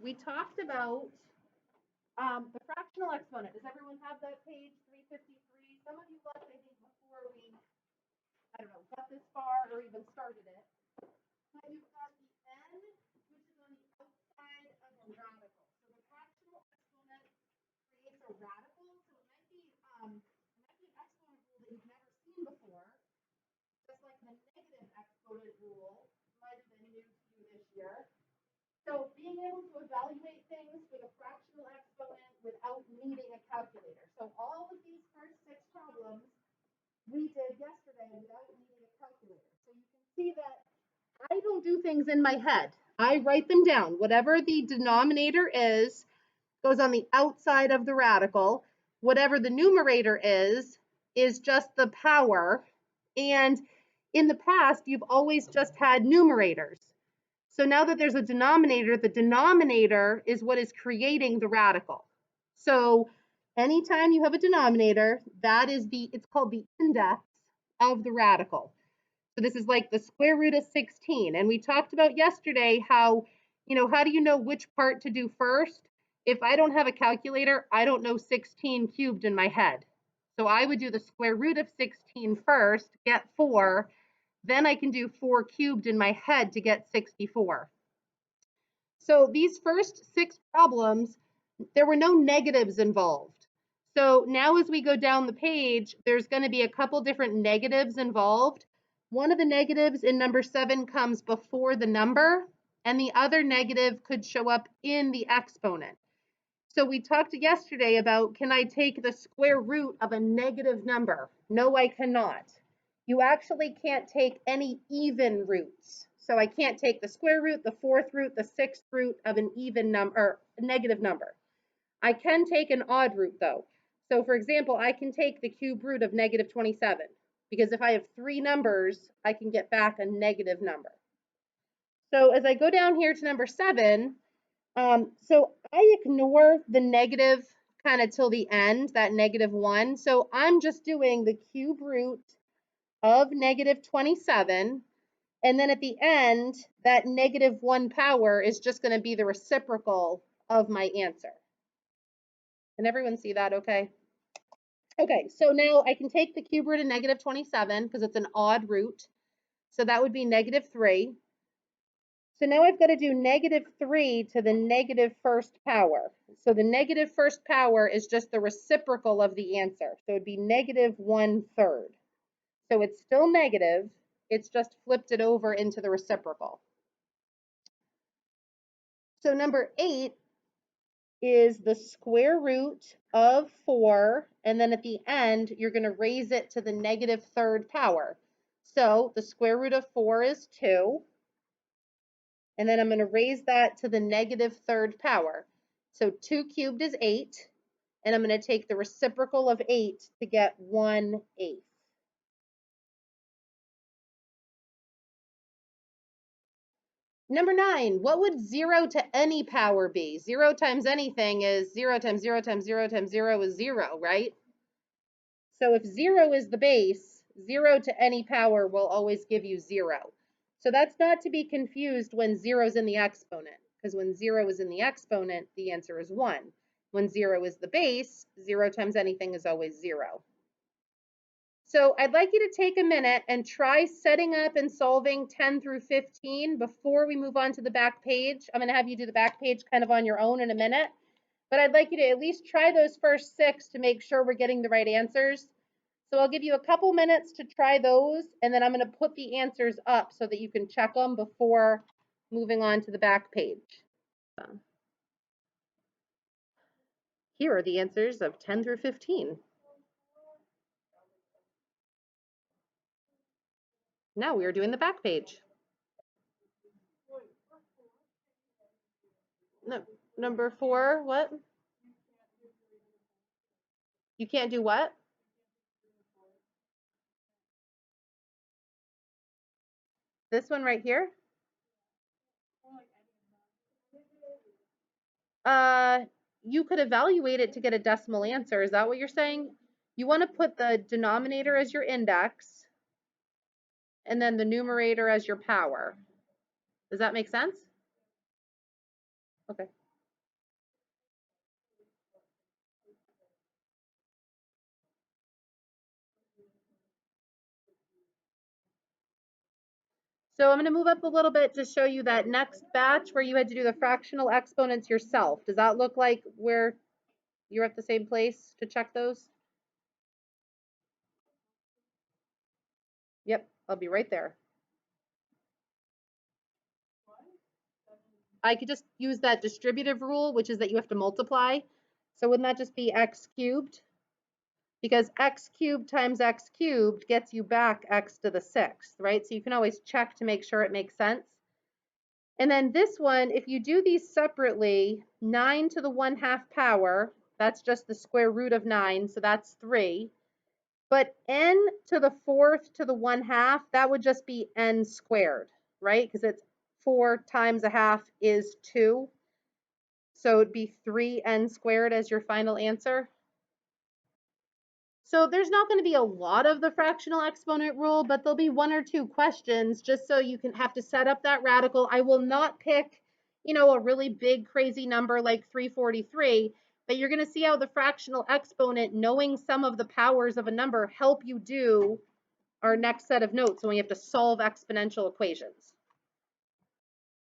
we talked about the fractional exponent. Does everyone have that page 353? Some of you left, I think, before we, I don't know, got this far or even started it. But you've got the n, which is on the outside of a radical. So the fractional exponent creates a radical. So it might be an exponent rule that you've never seen before, just like the negative exponent rule might have been new to you this year. So being able to evaluate things with a fractional exponent without needing a calculator. So all of these first 6 problems we did yesterday without needing a calculator. So you can see that I don't do things in my head. I write them down. Whatever the denominator is goes on the outside of the radical. Whatever the numerator is just the power. And in the past, you've always just had numerators. So now that there's a denominator, the denominator is what is creating the radical. So anytime you have a denominator, that is it's called the index of the radical. So this is like the square root of 16. And we talked about yesterday how, how do you know which part to do first? If I don't have a calculator, I don't know 16 cubed in my head. So I would do the square root of 16 first, get 4, then I can do 4 cubed in my head to get 64. So these first 6 problems, there were no negatives involved. So now as we go down the page, there's going to be a couple different negatives involved. One of the negatives in number 7 comes before the number, and the other negative could show up in the exponent. So we talked yesterday about, can I take the square root of a negative number? No, I cannot. You actually can't take any even roots. So I can't take the square root, the 4th root, the 6th root of an even number, or a negative number. I can take an odd root though. So for example, I can take the cube root of negative 27, because if I have 3 numbers, I can get back a negative number. So as I go down here to number 7, so I ignore the negative kind of till the end, that -1. So I'm just doing the cube root of negative 27. And then at the end, that -1 power is just going to be the reciprocal of my answer. Can everyone see that okay? Okay, so now I can take the cube root of negative 27 because it's an odd root. So that would be -3. So now I've got to do -3 to the -1st power. So the -1st power is just the reciprocal of the answer. So it'd be -1/3. So it's still negative. It's just flipped it over into the reciprocal. So number 8 is the square root of 4, and then at the end, you're going to raise it to the -3rd power. So the square root of 4 is 2, and then I'm going to raise that to the -3rd power. So 2 cubed is 8, and I'm going to take the reciprocal of 8 to get 1/8. Number 9, what would 0 to any power be? 0 times anything is 0 times 0 times 0 times 0 is 0, right? So if 0 is the base, 0 to any power will always give you 0. So that's not to be confused when 0 is in the exponent, because when 0 is in the exponent, the answer is 1. When 0 is the base, 0 times anything is always 0. So I'd like you to take a minute and try setting up and solving 10 through 15 before we move on to the back page. I'm going to have you do the back page kind of on your own in a minute, but I'd like you to at least try those first 6 to make sure we're getting the right answers. So I'll give you a couple minutes to try those, and then I'm going to put the answers up so that you can check them before moving on to the back page. Here are the answers of 10 through 15. Now we are doing the back page. No, number 4, what? You can't do what? This one right here? You could evaluate it to get a decimal answer. Is that what you're saying? You want to put the denominator as your index and then the numerator as your power. Does that make sense? Okay. So I'm going to move up a little bit to show you that next batch where you had to do the fractional exponents yourself. Does that look like where you're at the same place to check those? Yep, I'll be right there. I could just use that distributive rule, which is that you have to multiply. So wouldn't that just be x cubed? Because x cubed times x cubed gets you back x to the 6th, right? So you can always check to make sure it makes sense. And then this one, if you do these separately, 9 to the 1/2 power, that's just the square root of 9, so that's 3. But n to the 4th to the 1/2, that would just be n squared, right? Because it's 4 times 1/2 is 2. So it'd be 3n squared as your final answer. So there's not going to be a lot of the fractional exponent rule, but there'll be 1 or 2 questions just so you can have to set up that radical. I will not pick, a really big crazy number like 343, but you're going to see how the fractional exponent, knowing some of the powers of a number, help you do our next set of notes when we have to solve exponential equations.